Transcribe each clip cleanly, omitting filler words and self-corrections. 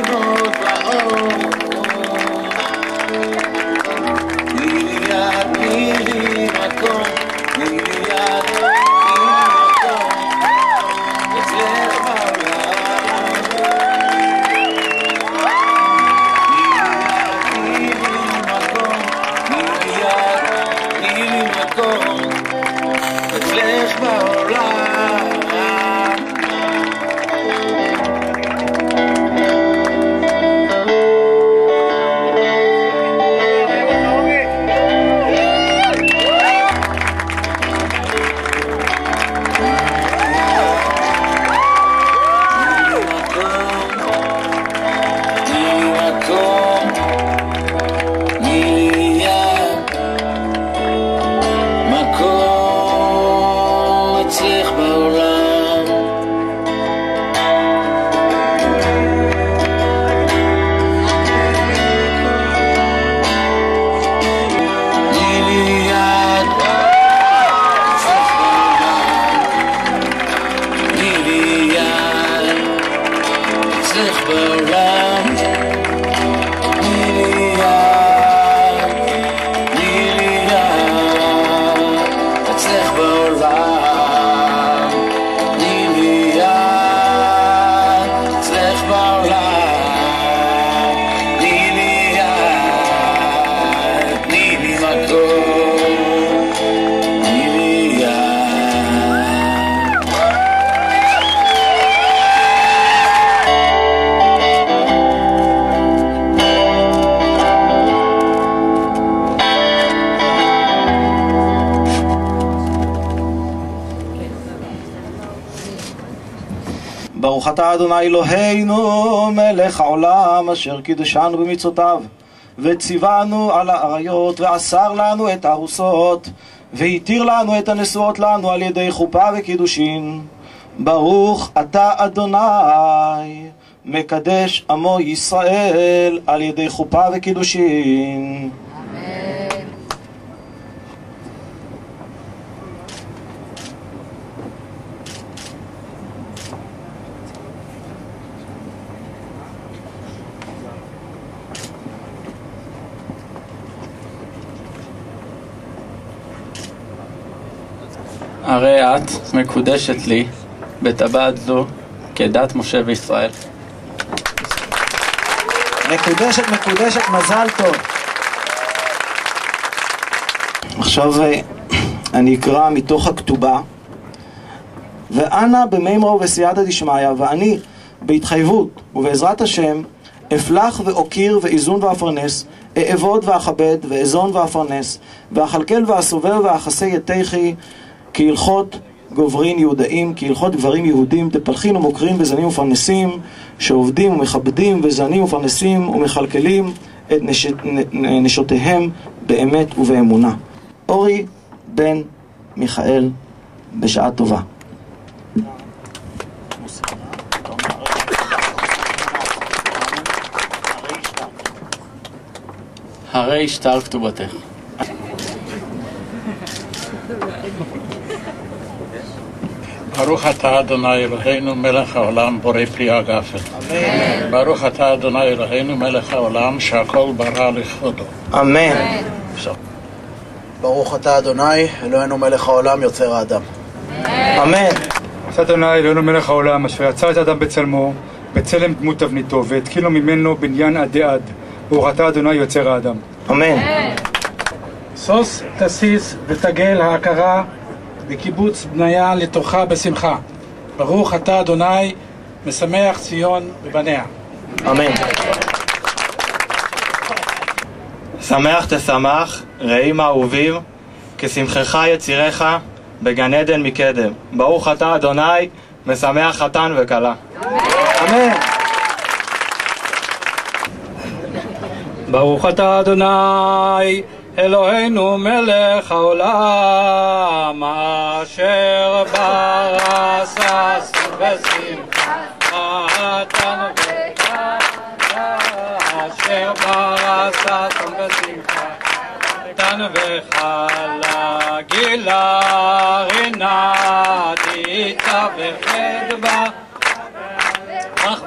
עינות לאור. תני לי יד, תני לי מקום, תני לי יד, תני לי מקום אצלך בעולם. תני לי מקום, תני לי יד, תני לי מקום אצלך בעולם. ברוך אתה אדוני אלוהינו מלך העולם אשר קידשנו במצוותיו וציוונו על האריות ואסר לנו את הארוסות והתיר לנו את הנשואות לנו על ידי חופה וקידושין. ברוך אתה אדוני מקדש עמו ישראל על ידי חופה וקידושין. הרי את מקודשת לי בטבעת זו כדת משה וישראל. מקודשת, מקודשת, מזל טוב. עכשיו אני אקרא מתוך הכתובה. ואנא במימרו וסייעתא דשמיא, ואני בהתחייבות ובעזרת השם אפלח ואוקיר ואיזון ואפרנס, אעבוד ואכבד ואזון ואפרנס, ואכלכל ואסובב ואכסה יתכי כהלכות גוברין יהודאים, כהלכות גברים יהודים, תפלחין ומוקרים וזנים ופרנסים, שעובדים ומכבדים וזנים ופרנסים ומכלכלים את נשותיהם באמת ובאמונה. אורי בן מיכאל, בשעה טובה. הרי שטר כתובתך. ברוך אתה אדוני אלוהינו מלך העולם בורא פרי הגפן. אמן. ברוך אתה אדוני אלוהינו מלך העולם שהכל ברא לכבודו. אמן. ברוך אתה אדוני אלוהינו מלך העולם יוצר האדם. אמן. ברוך אתה אדוני אלוהינו מלך העולם אשר יצר את האדם בצלמו בצלם דמות תבניתו והתקין לו ממנו בניין עדי עד. ברוך אתה אדוני יוצר האדם. אמן. סוס תסיס ותגל ההכרה וקיבוץ בניה לתוכה בשמחה. ברוך אתה אדוני משמח ציון ובניה. אמן. שמח תשמח רעים אהובים כשמחך יצירך בגן עדן מקדם. ברוך אתה אדוני משמח חתן וכלה. אמן. ברוך אתה אדוני אלוהינו מלך העולם אשר ברא ששון ושמחה חתן וכלה אשר ברא ששון ושמחה חתן וכלה גילה רינה דיתה וחדווה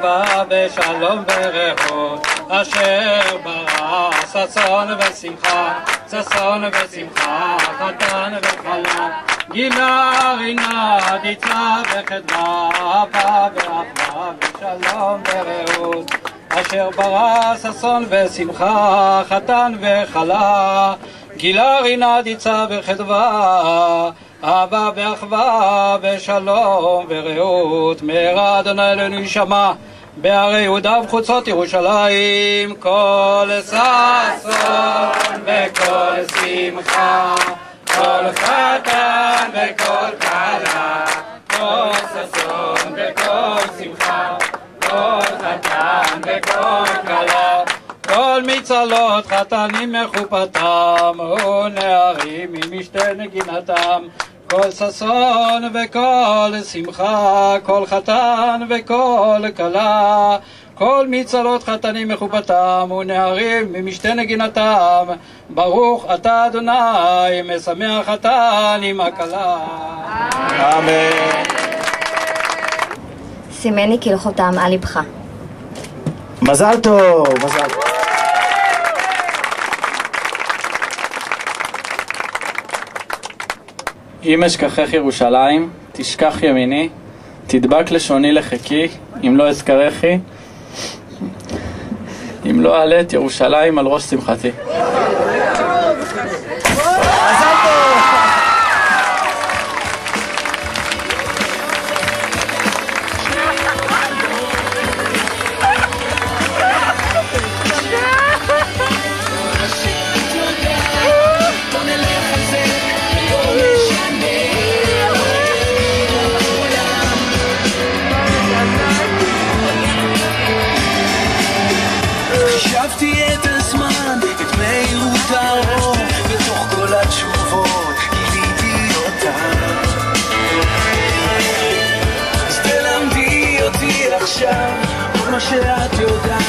באהבה, בשלום ורעות, אשר ברא ששון ושמחה, ששון ושמחה, חתן וכלה, גילה רינה דיצה וחדווה, אהבה ואחווה, בשלום ורעות, אשר ברא ששון ושמחה, חתן וכלה, גילה רינה דיצה וחדווה, אהבה ואחווה, בשלום ורעות. מהרה אדוני אלוהינו יישמע בערי יהודה ובחוצות ירושלים, כל ששון וכל שמחה, כל חתן וכל כלה, כל ששון וכל שמחה, כל חתן וכל כלה, כל מצלות חתנים מחופתם ונערים ממשתה נגינתם, כל ששון וכל שמחה, כל חתן וכל כלה, כל מצלות חתנים מחופתם ונערים ממשתה נגינתם, ברוך אתה אדוני משמח חתן עם הכלה. אמן. שימני כלחותם על לבך. מזל טוב, מזל טוב. אם אשכחך ירושלים, תשכח ימיני, תדבק לשוני לחיקי, אם לא אזכרכי, אם לא אעלה את ירושלים על ראש שמחתי. חשבתי את הזמן, את מהירות האור, בתוך כל התשובות גיליתי אותה. אז תלמדי אותי עכשיו כל מה שאת יודעת.